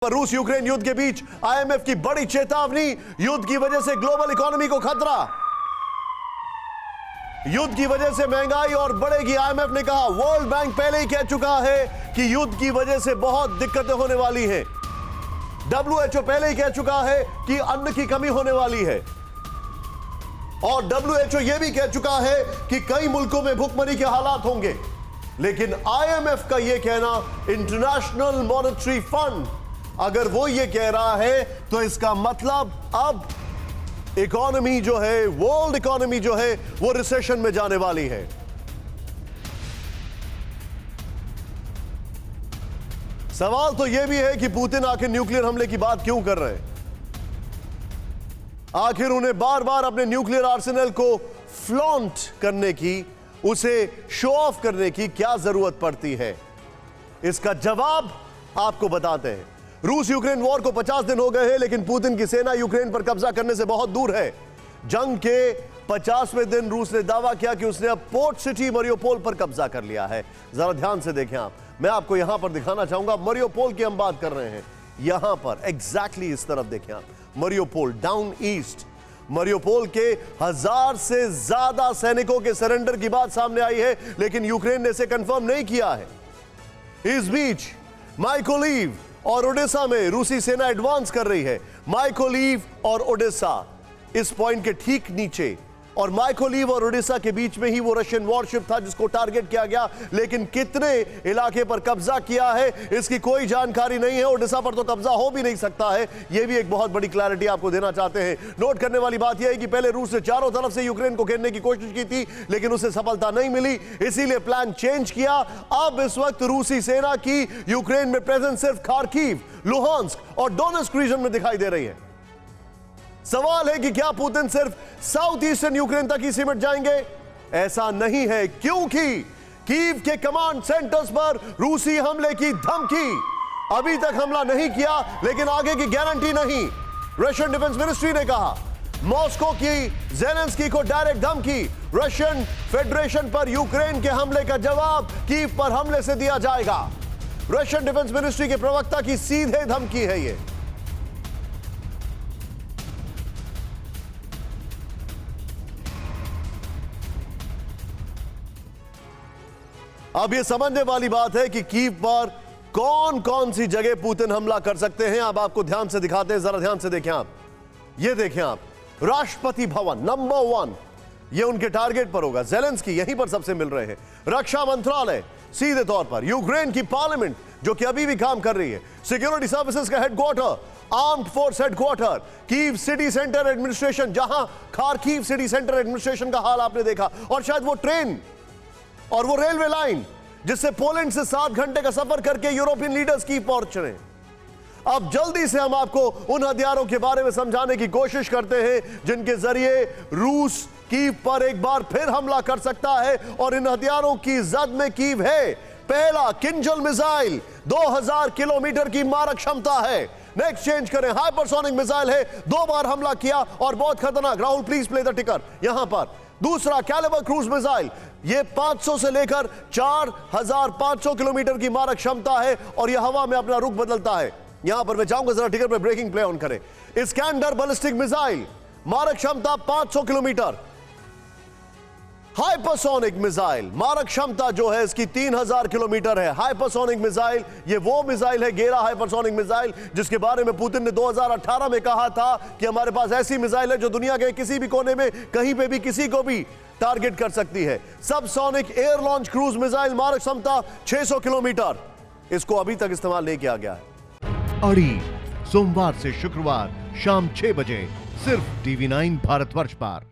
रूस यूक्रेन युद्ध के बीच आईएमएफ की बड़ी चेतावनी। युद्ध की वजह से ग्लोबल इकोनॉमी को खतरा, युद्ध की वजह से महंगाई और बढ़ेगी। आईएमएफ ने कहा, वर्ल्ड बैंक पहले ही कह चुका है कि युद्ध की वजह से बहुत दिक्कतें होने वाली हैं। डब्ल्यूएचओ पहले ही कह चुका है कि अन्न की कमी होने वाली है और डब्ल्यूएचओ यह भी कह चुका है कि कई मुल्कों में भुखमरी के हालात होंगे। लेकिन आईएमएफ का यह कहना, इंटरनेशनल मॉनेटरी फंड, अगर वो ये कह रहा है तो इसका मतलब अब इकोनॉमी जो है, वर्ल्ड इकोनॉमी जो है, वो रिसेशन में जाने वाली है। सवाल तो यह भी है कि पुतिन आखिर न्यूक्लियर हमले की बात क्यों कर रहे हैं? आखिर उन्हें बार बार अपने न्यूक्लियर आर्सेनल को फ्लॉन्ट करने की, उसे शो ऑफ करने की क्या जरूरत पड़ती है? इसका जवाब आपको बताते हैं। रूस यूक्रेन वॉर को 50 दिन हो गए हैं, लेकिन पुतिन की सेना यूक्रेन पर कब्जा करने से बहुत दूर है। जंग के 50वें दिन रूस ने दावा किया कि उसने अब पोर्ट सिटी मरियोपोल पर कब्जा कर लिया है। जरा ध्यान से देखें आप, मैं आपको यहां पर दिखाना चाहूंगा। मरियोपोल की हम बात कर रहे हैं, यहां पर एग्जैक्टली इस तरफ देखें आप, मरियोपोल डाउन ईस्ट। मरियोपोल के 1000 से ज्यादा सैनिकों के सरेंडर की बात सामने आई है, लेकिन यूक्रेन ने इसे कंफर्म नहीं किया है। इस बीच माइकोलिव और ओडेसा में रूसी सेना एडवांस कर रही है। माइकोलिव और ओडेसा इस पॉइंट के ठीक नीचे, और माइकोलिव और ओडेसा के बीच में ही वो रशियन वॉरशिप था जिसको टारगेट किया गया। लेकिन कितने इलाके पर कब्जा किया है इसकी कोई जानकारी नहीं है। ओडेसा पर तो कब्जा हो भी नहीं सकता है, यह भी एक बहुत बड़ी क्लैरिटी आपको देना चाहते हैं। नोट करने वाली बात यह है कि पहले रूस ने चारों तरफ से यूक्रेन को घेरने की कोशिश की थी, लेकिन उसे सफलता नहीं मिली, इसीलिए प्लान चेंज किया। अब इस वक्त रूसी सेना की यूक्रेन में प्रेजेंस सिर्फ खार्किव, लुहांस्क और डोनेस्क रीजन में दिखाई दे रही है। सवाल है कि क्या पुतिन सिर्फ साउथ ईस्टर्न यूक्रेन तक ही सिमट जाएंगे? ऐसा नहीं है, क्योंकि कीव के कमांड सेंटर्स पर रूसी हमले की धमकी। अभी तक हमला नहीं किया, लेकिन आगे की गारंटी नहीं। रशियन डिफेंस मिनिस्ट्री ने कहा, मॉस्को की ज़ेलेंस्की को डायरेक्ट धमकी, रशियन फेडरेशन पर यूक्रेन के हमले का जवाब कीव पर हमले से दिया जाएगा। रशियन डिफेंस मिनिस्ट्री के प्रवक्ता की सीधे धमकी है ये। अब यह समझने वाली बात है कि कीव पर कौन कौन सी जगह पुतिन हमला कर सकते हैं। अब आपको ध्यान से दिखाते हैं, जरा ध्यान से देखें आप, ये देखें आप, राष्ट्रपति भवन नंबर 1, ये उनके टारगेट पर होगा। ज़ेलेंस्की यहीं पर सबसे मिल रहे हैं। रक्षा मंत्रालय सीधे तौर पर, यूक्रेन की पार्लियामेंट जो कि अभी भी काम कर रही है, सिक्योरिटी सर्विसेज का headquarter, armed force headquarter, Kyiv city centre administration, जहां खार्किव सिटी सेंटर एडमिनिस्ट्रेशन का हाल आपने देखा, और शायद वो ट्रेन और वो रेलवे लाइन जिससे पोलैंड से 7 घंटे का सफर करके यूरोपियन लीडर्स की पहुंच रहे हैं। अब जल्दी से हम आपको उन हथियारों के बारे में समझाने की कोशिश करते हैं जिनके जरिए रूस कीव पर एक बार फिर हमला कर सकता है, और इन हथियारों की जद में कीव है। पहला किंजल मिसाइल 2000 किलोमीटर की मारक क्षमता है। नेक्स्ट चेंज करें, हाइपरसोनिक मिसाइल है, 2 बार हमला किया और बहुत खतरनाक। राहुल प्लीज प्ले द टिकर यहां पर। दूसरा कैलिबर क्रूज मिसाइल, ये 500 से लेकर 4500 किलोमीटर की मारक क्षमता है और यह हवा में अपना रुख बदलता है। यहां पर मैं चाहूंगा जरा टिकर पे ब्रेकिंग प्ले ऑन करें। इस्कैंडर बैलिस्टिक मिसाइल, मारक क्षमता 500 किलोमीटर। हाइपरसोनिक मिसाइल, मारक क्षमता जो है इसकी 3000 किलोमीटर है। हाइपरसोनिक मिसाइल, ये वो मिसाइल है, गेरा हाइपरसोनिक मिसाइल, जिसके बारे में पुतिन ने 2018 में कहा था कि हमारे पास ऐसी मिसाइल है जो दुनिया के किसी भी कोने में, कहीं पे भी, किसी को भी टारगेट कर सकती है। Subsonic air launch cruise missile, मारक क्षमता 600 किलोमीटर। इसको अभी तक इस्तेमाल नहीं किया गया है। अड़ी सोमवार से शुक्रवार शाम 6 बजे सिर्फ TV9 भारतवर्ष पर।